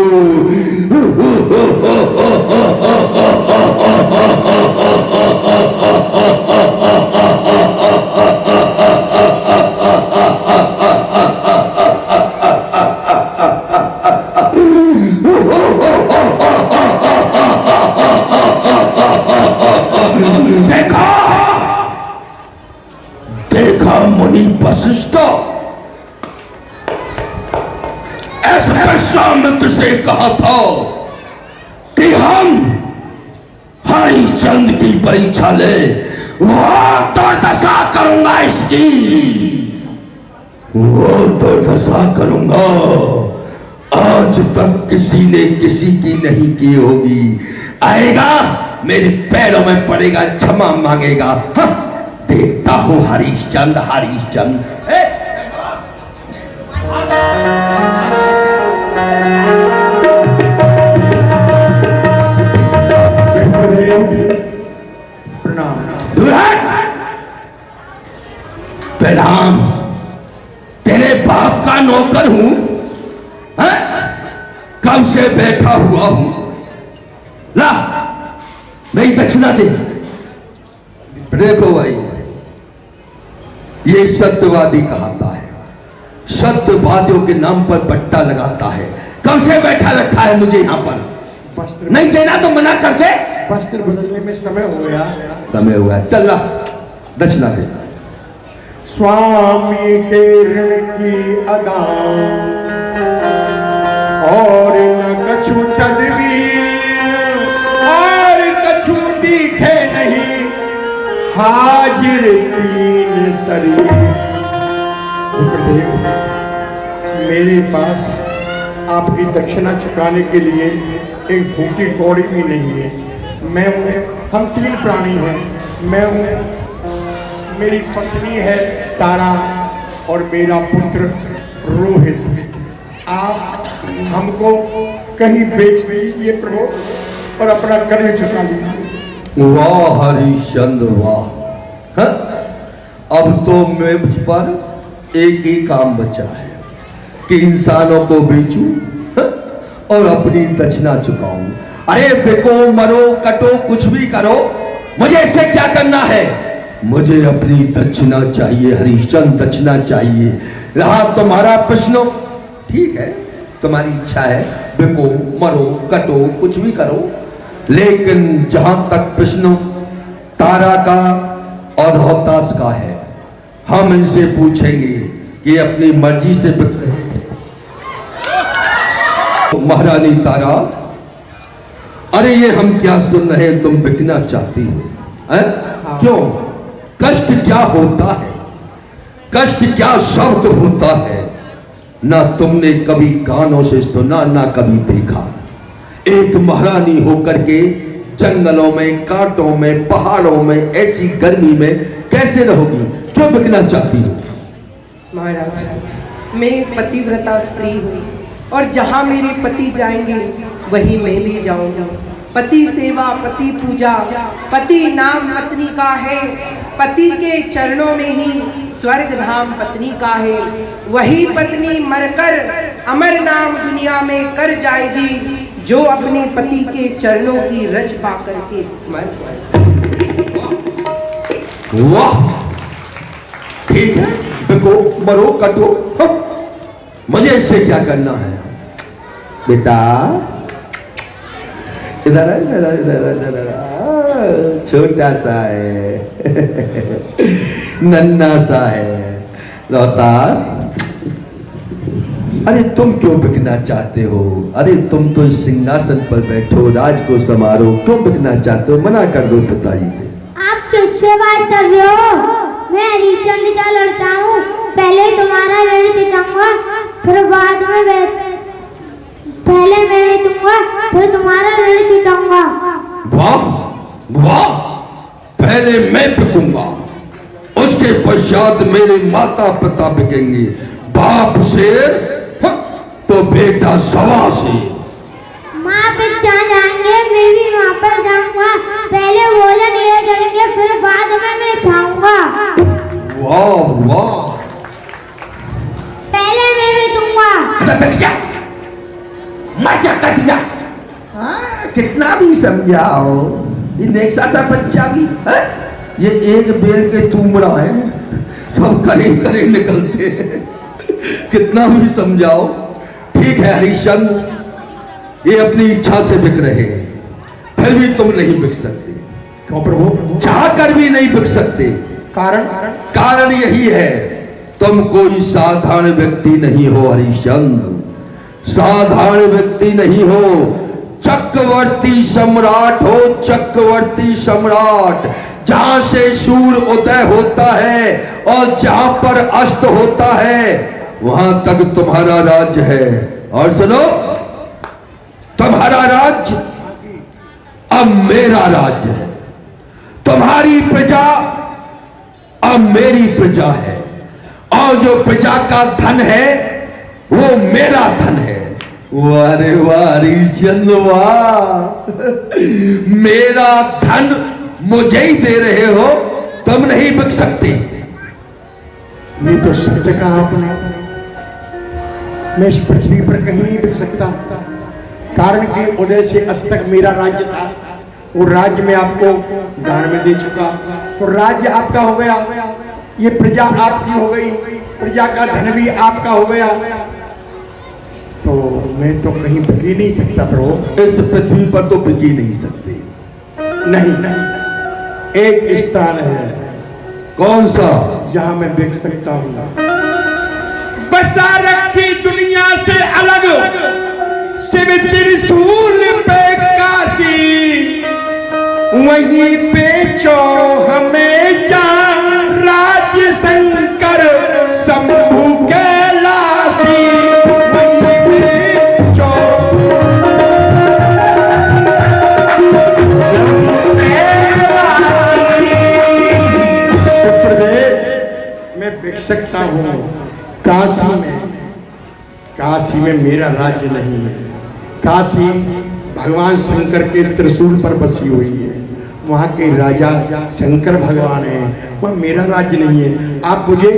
देखा मुनि वशिष्ठ, ऐसा विश्वामित्र से कहा था कि हम हरिश्चंद्र की परीक्षा ले, वो दुर्दशा करूंगा इसकी, वो दुर्दशा करूंगा आज तक किसी ने किसी की नहीं की होगी। आएगा मेरे पैरों में पड़ेगा, क्षमा मांगेगा। हाँ, देखता हूं हरिश्चंद्र हरिश्चंद्र। प्रणाम। तेरे बाप का नौकर हूं, कब से बैठा हुआ हूं। ला मेरी दक्षिणा दे। देखो भाई, ये सत्यवादी कहता है, सत्यवादियों के नाम पर बट्टा लगाता है। कब से बैठा रखा है मुझे यहाँ पर, नहीं देना तो मना कर दे। वस्त्र बदलने में समय हो गया, समय हुआ। चल ला दक्षिणा दे। स्वामी के ऋण की अदा और न कछु तदबीर, और कछु दिखे नहीं हाजिर तीन शरीर। मेरे पास आपकी दक्षिणा चुकाने के लिए एक फूटी कौड़ी भी नहीं है। मैं हूँ, हम तीन प्राणी हैं। मैं हूँ, मेरी पत्नी है तारा और मेरा पुत्र रोहित। आप हमको कहीं बेच दीजिए प्रभु और अपना कर्ज चुका लीजिए। वाह हरिश्चंद्र वाह। हाँ? अब तो मुझ पर एक ही काम बचा है कि इंसानों को बेचूं, हाँ? और अपनी दक्षिणा चुकाऊं। अरे बिको मरो कटो कुछ भी करो, मुझे इससे क्या करना है। मुझे अपनी दक्षिणा चाहिए हरिश्चंद्र, दक्षिणा चाहिए। रहा तुम्हारा प्रश्न, ठीक है, तुम्हारी इच्छा है, बिको मरो कटो कुछ भी करो, लेकिन जहां तक प्रश्न तारा का और होतास का है, हम इनसे पूछेंगे कि अपनी मर्जी से बिक गए। महारानी तारा, अरे ये हम क्या सुन रहे हैं, तुम बिकना चाहती हो, क्यों? कष्ट क्या होता है, कष्ट क्या शब्द होता है, ना तुमने कभी कानों से सुना ना कभी देखा। एक महारानी होकर के जंगलों में, कांटों में, पहाड़ों में, ऐसी गर्मी में कैसे रहोगी? क्यों बिकना चाहती हो? महाराज, मैं पतिव्रता स्त्री हूँ और जहाँ मेरे पति जाएंगे वहीं मैं भी जाऊंगी। पति सेवा, पति पूजा, पति नाम पत्नी का है। पति के चरणों में ही स्वर्ग धाम पत्नी का है। वही पत्नी मरकर अमर नाम दुनिया में कर जाएगी, जो अपने पति के चरणों की रज पा करके मर जाएगी। वाह, ठीक है, बिको मरो कटो, मुझे इससे क्या करना है? बेटा इधर छोटा सा है, नन्ना सा है रोहतास। अरे तुम क्यों बिकना चाहते हो? अरे तुम तो इस सिंहासन पर बैठो, राज को संभालो, क्यों बिकना चाहते हो? मना कर दो पिताजी से। आप किससे बात कर रहे हो? मैं हरिश्चंद्र का लड़का हूँ। पहले तुम्हारा ऋण चुकाऊंगा, फिर बाद में पहले मैं बेचूंगा, फिर तुम्हारा ऋण चुकाऊंगा। वाह वाह, पहले मैं बिकूंगा, उसके पश्चात मेरे माता पिता बिकेंगे। बाप शेर तो बेटा सवा शेर। माँ पिता जाएंगे, मैं भी वहाँ पर जाऊंगा। पहले भोजन ये करेंगे, फिर बाद में मैं खाऊंगा। वाह वाह, पहले मैं बेचूंगा। समझाओ। ये नेक्सा सा बच्चा भी है? ये एक बेल के तुमरा है, सब करे करे निकलते हैं। कितना भी समझाओ। ठीक है हरिश्चंद्र, ये अपनी इच्छा से बिक रहे हैं, फिर भी तुम नहीं बिक सकते। क्यों प्रभु? चाह कर भी नहीं बिक सकते। कारण? कारण यही है, तुम कोई साधारण व्यक्ति नहीं हो हरिश्चंद्र, साधारण व्यक्ति नहीं हो, चक्रवर्ती सम्राट हो, चक्रवर्ती सम्राट। जहां से सूर्य उदय होता है और जहां पर अस्त होता है वहां तक तुम्हारा राज्य है। और सुनो, तुम्हारा राज्य अब मेरा राज्य है, तुम्हारी प्रजा अब मेरी प्रजा है, और जो प्रजा का धन है वो मेरा धन है। वाह रे वाह हरिश्चंद्र वाह, मेरा धन मुझे ही दे रहे हो, तुम नहीं बिक सकते। ये तो सत्य कहा आपने। मैं इस पृथ्वी पर कहीं नहीं बिक सकता, कारण कि उदय से अस्त तक मेरा राज्य था। वो राज्य मैं आपको दान में दे चुका, तो राज्य आपका हो गया, ये प्रजा आपकी हो गई, प्रजा का धन भी आपका हो गया, तो मैं तो कहीं बिक ही नहीं सकता प्रभु। इस पृथ्वी पर तो बिक ही नहीं सकते। नहीं, एक स्थान है। कौन सा? जहां मैं बिक सकता हूं। बसा रखी दुनिया से अलग, शिव त्रिशूल पे काशी, वहीं बेचो हमें जान राज्य शंकर शंभु कैलाशी, वहीं बेचो मैं बिक सकता हूँ काशी में। काशी में मेरा राज्य नहीं है, काशी भगवान शंकर के त्रिशूल पर बसी हुई है, वहाँ के राजा शंकर भगवान है, वह मेरा राज्य नहीं है। आप मुझे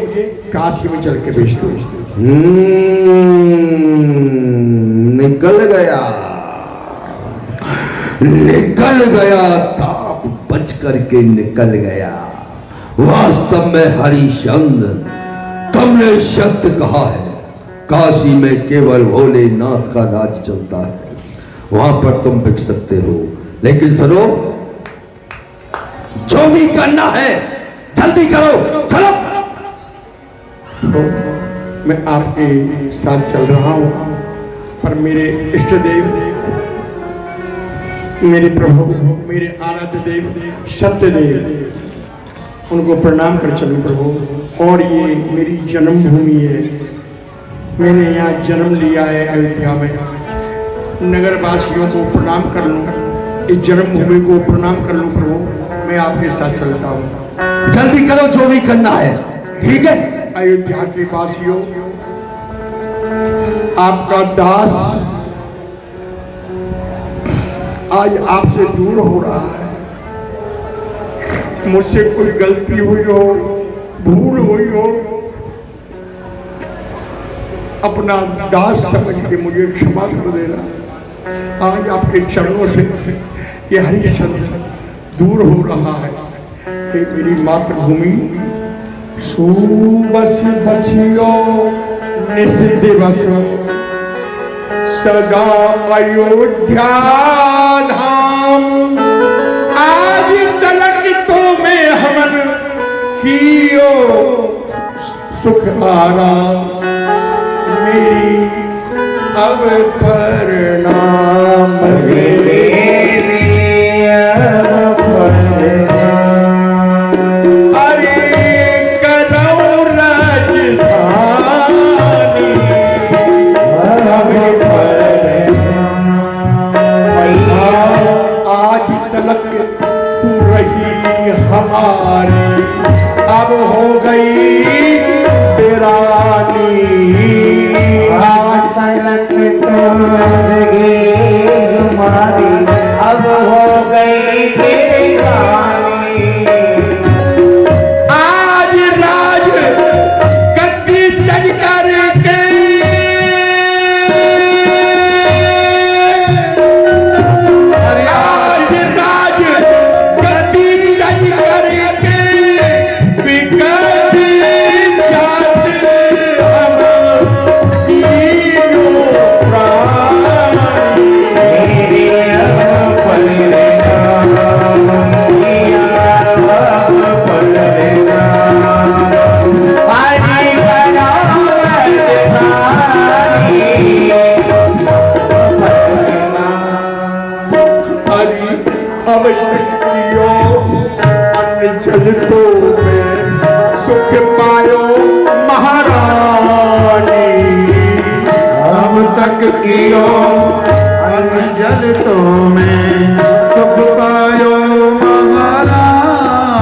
काशी में चल के भेज दो। निकल गया, निकल गया, सांप बच करके निकल गया। वास्तव में हरिश्चंद्र, तुमने सत्य कहा है, काशी में केवल भोलेनाथ का राज चलता है, वहां पर तुम बिक सकते हो। लेकिन सुनो, जो भी करना है जल्दी करो, चलो। तो मैं आपके साथ चल रहा हूं, पर मेरे इष्ट देव, मेरे प्रभु, मेरे आराध्य देव सत्य देव, उनको प्रणाम कर चलूं प्रभु। और ये मेरी जन्मभूमि है, मैंने यहाँ जन्म लिया है अयोध्या में, नगर वासियों को प्रणाम कर लूँ, इस जन्मभूमि को प्रणाम कर लूँ प्रभु। मैं आपके साथ चलता हूँ। जल्दी करो, जो भी करना है, ठीक है? अयोध्या के वासियों, आपका दास आज आपसे दूर हो रहा है। मुझसे कोई गलती हुई हो, भूल हुई हो, अपना दास समझ के मुझे क्षमा कर देना। आज आपके चरणों से ये हरिश्चंद्र दूर हो रहा है। कि मेरी मातृभूमि सुबस बचियो निषिदिवस, सदा अयोध्या धाम, आज तलक तो मैं हमन कियो सुख आराम, मेरी अब प्रणाम हमारी अब हो गई तेरानी, आज तलक तोड़गे हमारी अब हो गई तेरानी। आज राज गद्दी तज करके आज कियो जलतो में सुख पायो महारानी। अब तक कियो जल तो में सुख पायो महारानी।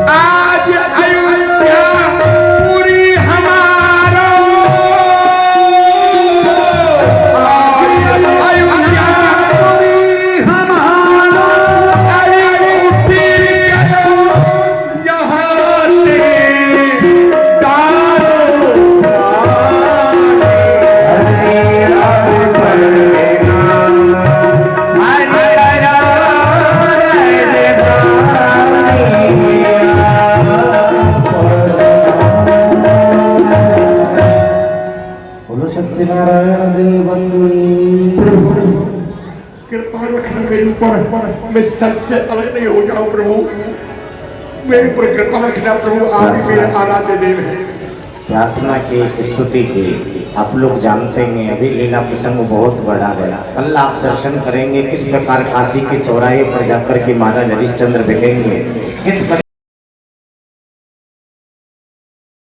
आज अयोध्या पूरी हमारो, आज अयोध्या पूरी हमारो। अरे फिर करो यहाँ से डालो बोलो सत्यनारायण देव बंधु। कृपा रखना मेरे ऊपर, मैं सच से अलग नहीं हो जाऊं प्रभु। मेरे ऊपर कृपा रखना प्रभु, आप ही मेरे आराध्य देव हैं। प्रार्थना की, स्तुति की आप लोग जानते हैं। अभी लीला प्रसंग बहुत बड़ा है। कल आप दर्शन करेंगे किस प्रकार काशी के चौराहे पर जाकर के महाराज हरिश्चंद्र बिकेंगे, किस प्रकार